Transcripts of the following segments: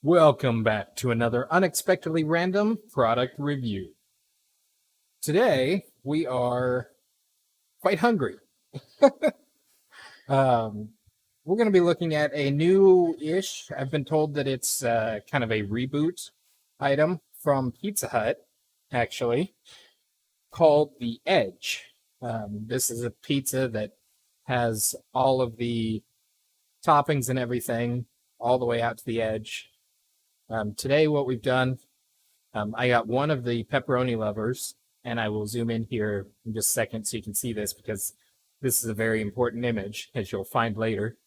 Welcome back to another unexpectedly random product review. Today we are quite hungry. Um, we're going to be looking at a new-ish. I've been told that it's kind of a reboot item from Pizza Hut, actually, called the Edge. This is a pizza that has all of the toppings and everything all the way out to the edge. Today, what we've done, I got one of the pepperoni lovers, and I will zoom in here in just a second so you can see this because this is a very important image, as you'll find later.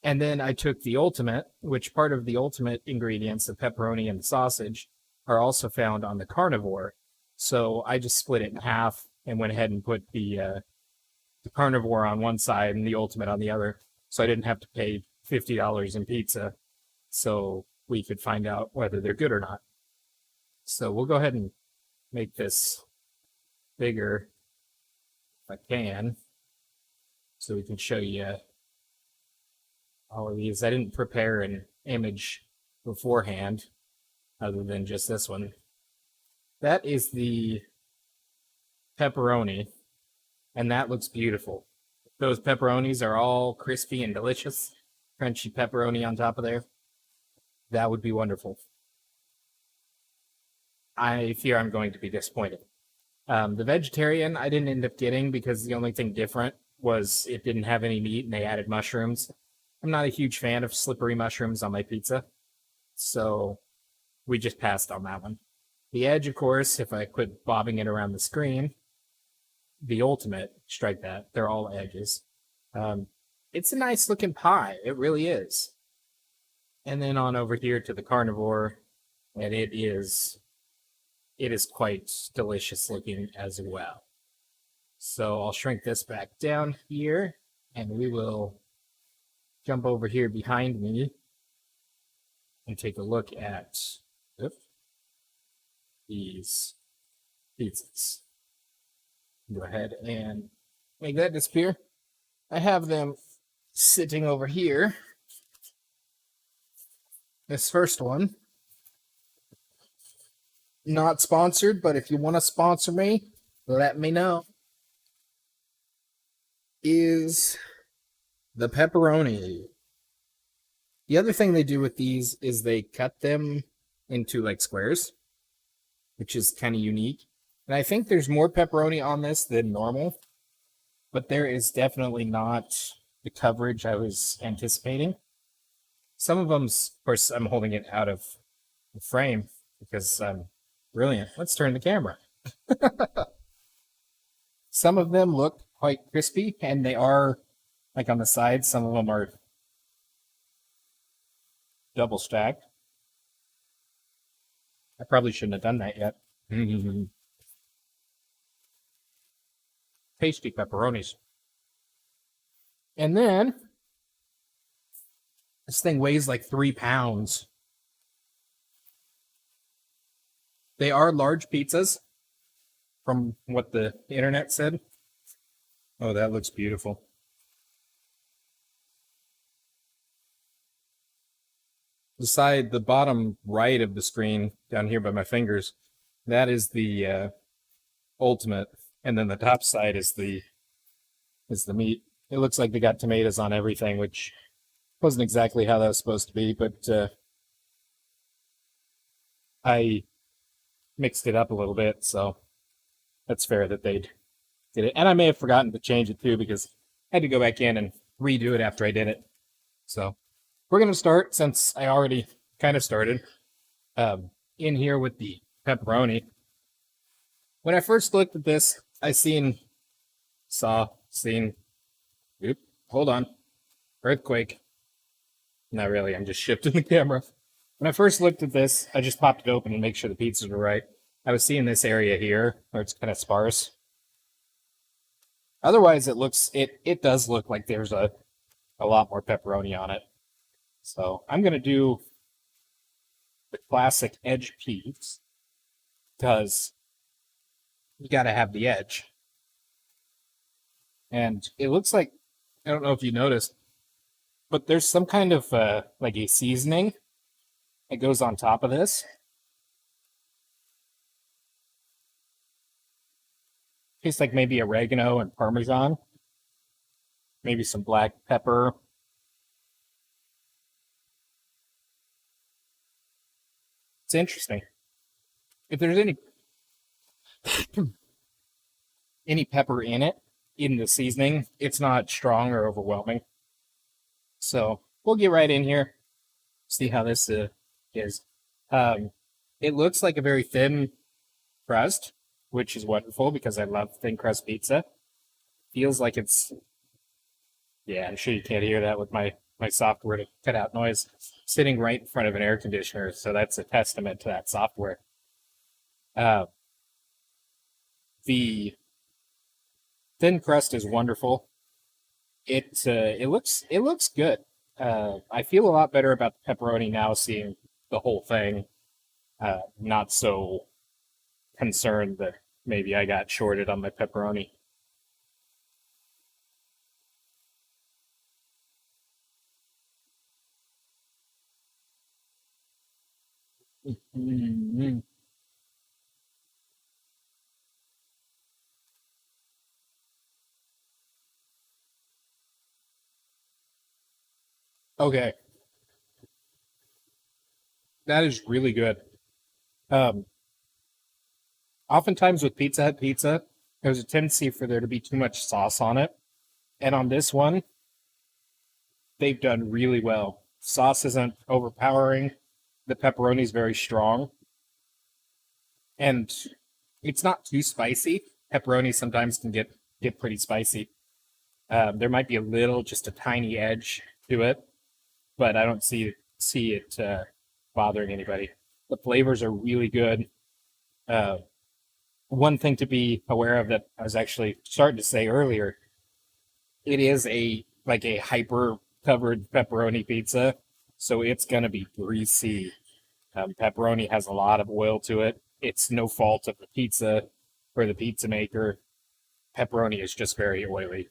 And then I took the ultimate, which part of the ultimate ingredients, the pepperoni and the sausage, are also found on the carnivore. So I just split it in half and went ahead and put the carnivore on one side and the ultimate on the other, so I didn't have to pay $50 in pizza. So we could find out whether they're good or not. So we'll go ahead and make this bigger if I can, so we can show you all of these. I didn't prepare an image beforehand other than just this one. That is the pepperoni, and that looks beautiful. Those pepperonis are all crispy and delicious. Crunchy pepperoni on top of there. That would be wonderful. I fear I'm going to be disappointed. The vegetarian I didn't end up getting because the only thing different was it didn't have any meat and they added mushrooms. I'm not a huge fan of slippery mushrooms on my pizza, so we just passed on that one. The edge, of course, if I quit bobbing it around the screen, the ultimate, strike that, they're all edges. It's a nice looking pie, it really is. And then on over here to the carnivore, and it is quite delicious looking as well. So I'll shrink this back down here, and we will jump over here behind me and take a look at these pizzas. Go ahead and make that disappear. I have them sitting over here. This first one, not sponsored, but if you want to sponsor me, let me know, is the pepperoni. The other thing they do with these is they cut them into like squares, which is kind of unique. And I think there's more pepperoni on this than normal, but there is definitely not the coverage I was anticipating. Some of them, of course, I'm holding it out of the frame because I'm brilliant. Let's turn the camera. Some of them look quite crispy, and they are, like on the sides, some of them are double stacked. I probably shouldn't have done that yet. Tasty pepperonis. And then this thing weighs like 3 pounds. They are large pizzas, from what the internet said. Oh, that looks beautiful. The bottom right of the screen, down here by my fingers, that is the ultimate, and then the top side is the meat. It looks like they got tomatoes on everything, which wasn't exactly how that was supposed to be, but I mixed it up a little bit, so that's fair that they did it. And I may have forgotten to change it too because I had to go back in and redo it after I did it. So we're going to start, since I already kind of started, in here with the pepperoni. When I first looked at this, oop, hold on, earthquake. Not really, I'm just shifting the camera. When I first looked at this, I just popped it open and make sure the pizzas were right. I was seeing this area here where it's kind of sparse. Otherwise, it does look like there's a lot more pepperoni on it. So I'm gonna do the classic edge piece because you gotta have the edge. And it looks like, I don't know if you noticed, but there's some kind of like a seasoning It goes on top of this. Tastes like maybe oregano and Parmesan, maybe some black pepper. It's interesting. If there's any pepper in it in the seasoning, it's not strong or overwhelming. So we'll get right in here, see how this is. Um, it looks like a very thin crust, which is wonderful because I love thin crust pizza. Feels like it's yeah. I'm sure you can't hear that with my software to cut out noise sitting right in front of an air conditioner. So that's a testament to that software. Uh, the thin crust is wonderful. It looks good. I feel a lot better about the pepperoni now, seeing the whole thing. Not so concerned that maybe I got shorted on my pepperoni. Mm-hmm. Okay, that is really good. Um, Oftentimes with Pizza Hut pizza, there's a tendency for there to be too much sauce on it, and on this one, they've done really well. Sauce isn't overpowering. The pepperoni is very strong, and it's not too spicy. Pepperoni sometimes can get pretty spicy. There might be a little, just a tiny edge to it, but I don't see it bothering anybody. The flavors are really good. Uh, One thing to be aware of that I was actually starting to say earlier, it is a like a hyper covered pepperoni pizza, so it's gonna be greasy. Pepperoni has a lot of oil to it. It's no fault of the pizza or the pizza maker. Pepperoni is just very oily.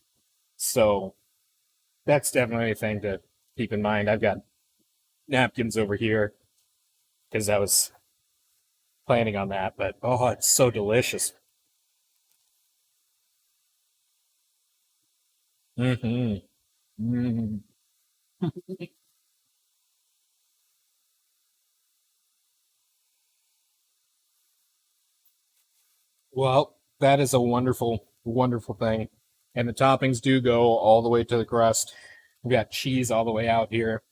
So that's definitely a thing to keep in mind. I've got napkins over here because I was planning on that, but oh, it's so delicious. Hmm. Hmm. Well, that is a wonderful, wonderful thing. And the toppings do go all the way to the crust. We got cheese all the way out here.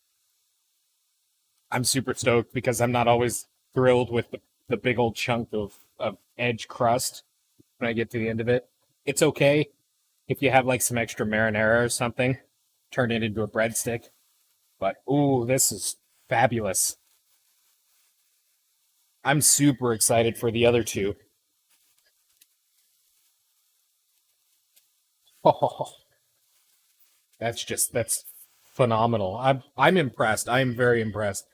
I'm super stoked because I'm not always thrilled with the big old chunk of edge crust when I get to the end of it. It's okay if you have like some extra marinara or something, turn it into a breadstick. But ooh, this is fabulous. I'm super excited for the other two. Oh, that's phenomenal. I'm impressed. I'm very impressed.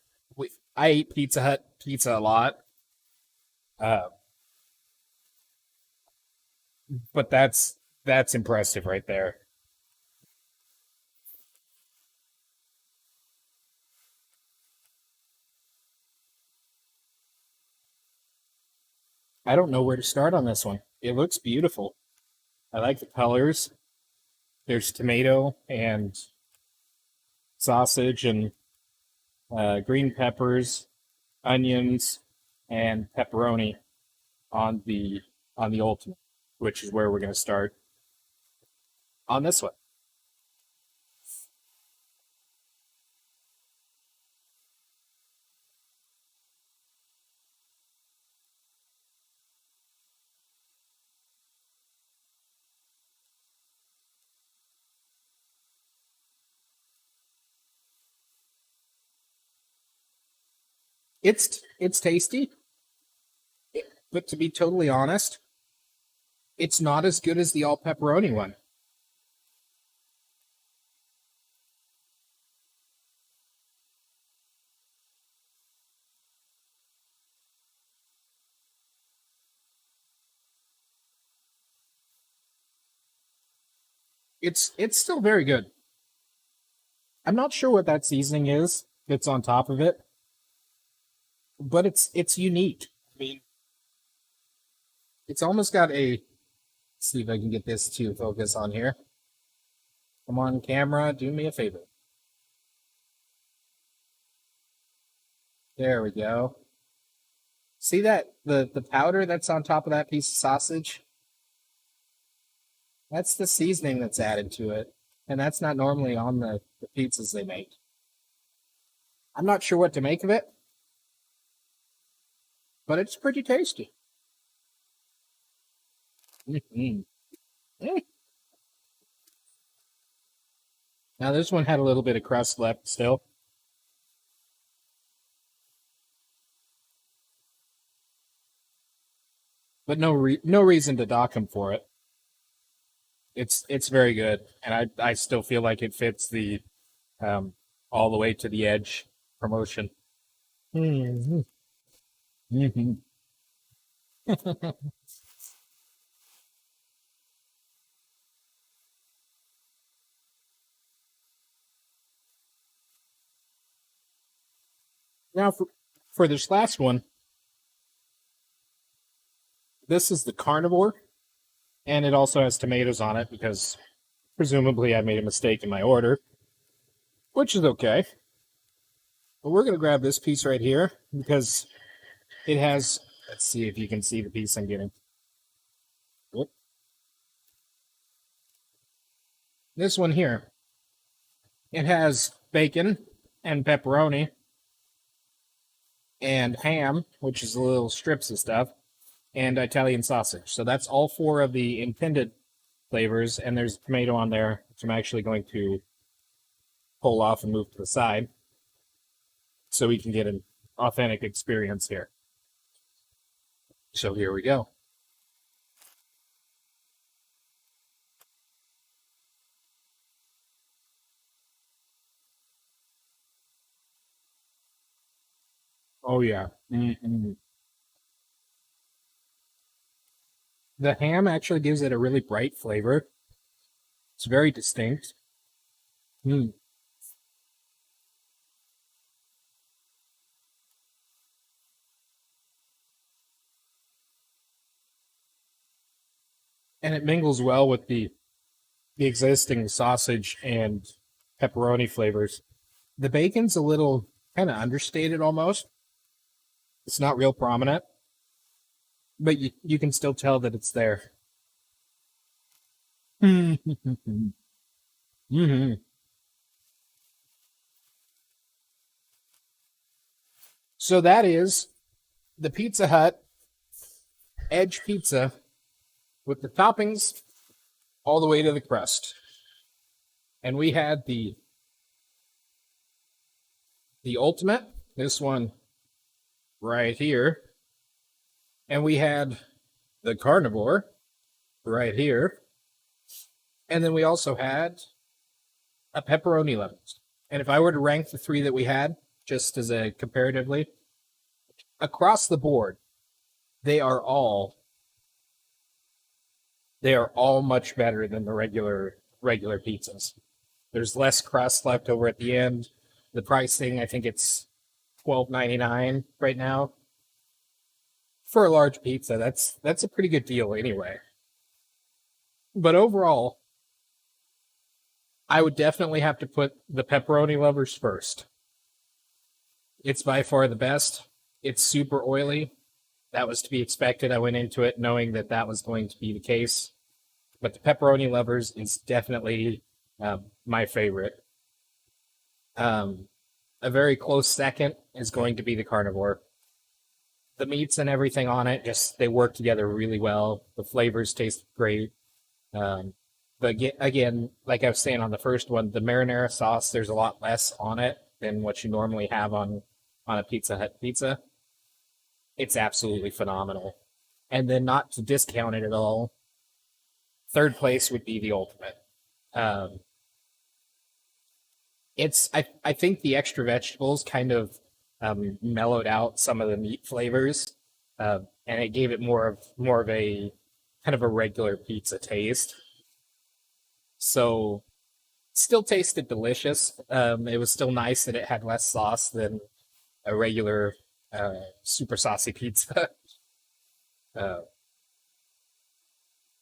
I eat Pizza Hut pizza a lot, uh, but that's impressive right there. I don't know where to start on this one. It looks beautiful. I like the colors. There's tomato and sausage and green peppers, onions, and pepperoni on the ultimate, which is where we're going to start on this one. It's tasty, but to be totally honest, it's not as good as the all pepperoni one. It's still very good. I'm not sure what that seasoning is that's on top of it. but it's unique. I mean, it's almost got a. Let's see if I can get this to focus on here. Come on, camera, do me a favor. There we go. See that the powder that's on top of that piece of sausage? That's the seasoning that's added to it, and that's not normally on the pizzas they make. I'm not sure what to make of it, but it's pretty tasty. Mhm. Mm. Now this one had a little bit of crust left still, but no reason to dock him for it. It's very good, and I still feel like it fits the um, all the way to the edge promotion. Mhm. Mhm. Now for this last one, this is the carnivore, and it also has tomatoes on it because presumably I made a mistake in my order, which is okay. But we're gonna grab this piece right here because it has. Let's see if you can see the piece I'm getting. Whoop. This one here. It has bacon and pepperoni and ham, which is little strips of stuff, and Italian sausage. So that's all four of the intended flavors, and there's a tomato on there, which I'm actually going to pull off and move to the side so we can get an authentic experience here. So here we go. Oh yeah. Mm-mm. The ham actually gives it a really bright flavor. It's very distinct. Mm. And it mingles well with the existing sausage and pepperoni flavors. The bacon's a little kind of understated almost. It's not real prominent, but you can still tell that it's there. Mm-hmm. So that is the Pizza Hut Edge Pizza with the toppings all the way to the crust. And we had the ultimate, this one right here, and we had the carnivore right here, and then we also had a pepperoni lemons. And if I were to rank the three that we had, just as a comparatively, across the board, they are all they are all much better than the regular pizzas. There's less crust left over at the end. The pricing, I think it's $12.99 right now for a large pizza. That's a pretty good deal anyway. But overall, I would definitely have to put the pepperoni lovers first. It's by far the best. It's super oily. That was to be expected. I went into it knowing that that was going to be the case. But the pepperoni lovers is definitely my favorite. Um, a very close second is going to be the carnivore. The meats and everything on it just they work together really well. The flavors taste great. Um, but again, like I was saying on the first one, the marinara sauce there's a lot less on it than what you normally have on a Pizza Hut pizza. It's absolutely phenomenal. And then not to discount it at all, third place would be the ultimate. Um, I think the extra vegetables kind of mellowed out some of the meat flavors, and it gave it more of a kind of a regular pizza taste. So still tasted delicious. It was still nice that it had less sauce than a regular super saucy pizza. uh,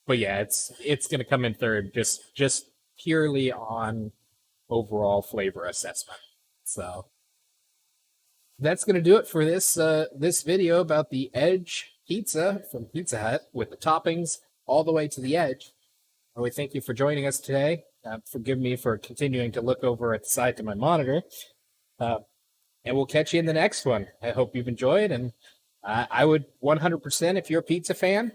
but yeah, it's gonna come in third, just purely on overall flavor assessment. So that's gonna do it for this video about the Edge pizza from Pizza Hut with the toppings all the way to the edge. We thank you for joining us today. Forgive me for continuing to look over at the side to my monitor. Uh, and we'll catch you in the next one. I hope you've enjoyed, and I would 100%, if you're a pizza fan,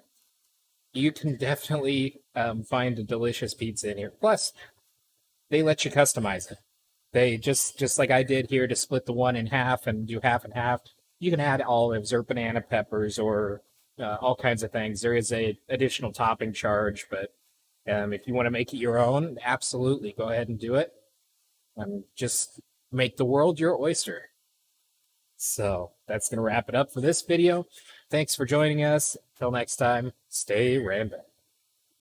you can definitely find a delicious pizza in here. Plus, they let you customize it. They just like I did here to split the one in half and do half and half. You can add olives or banana peppers or all kinds of things. There is a additional topping charge, but if you want to make it your own, absolutely go ahead and do it. And just make the world your oyster. So that's going to wrap it up for this video. Thanks for joining us. Until next time, stay random.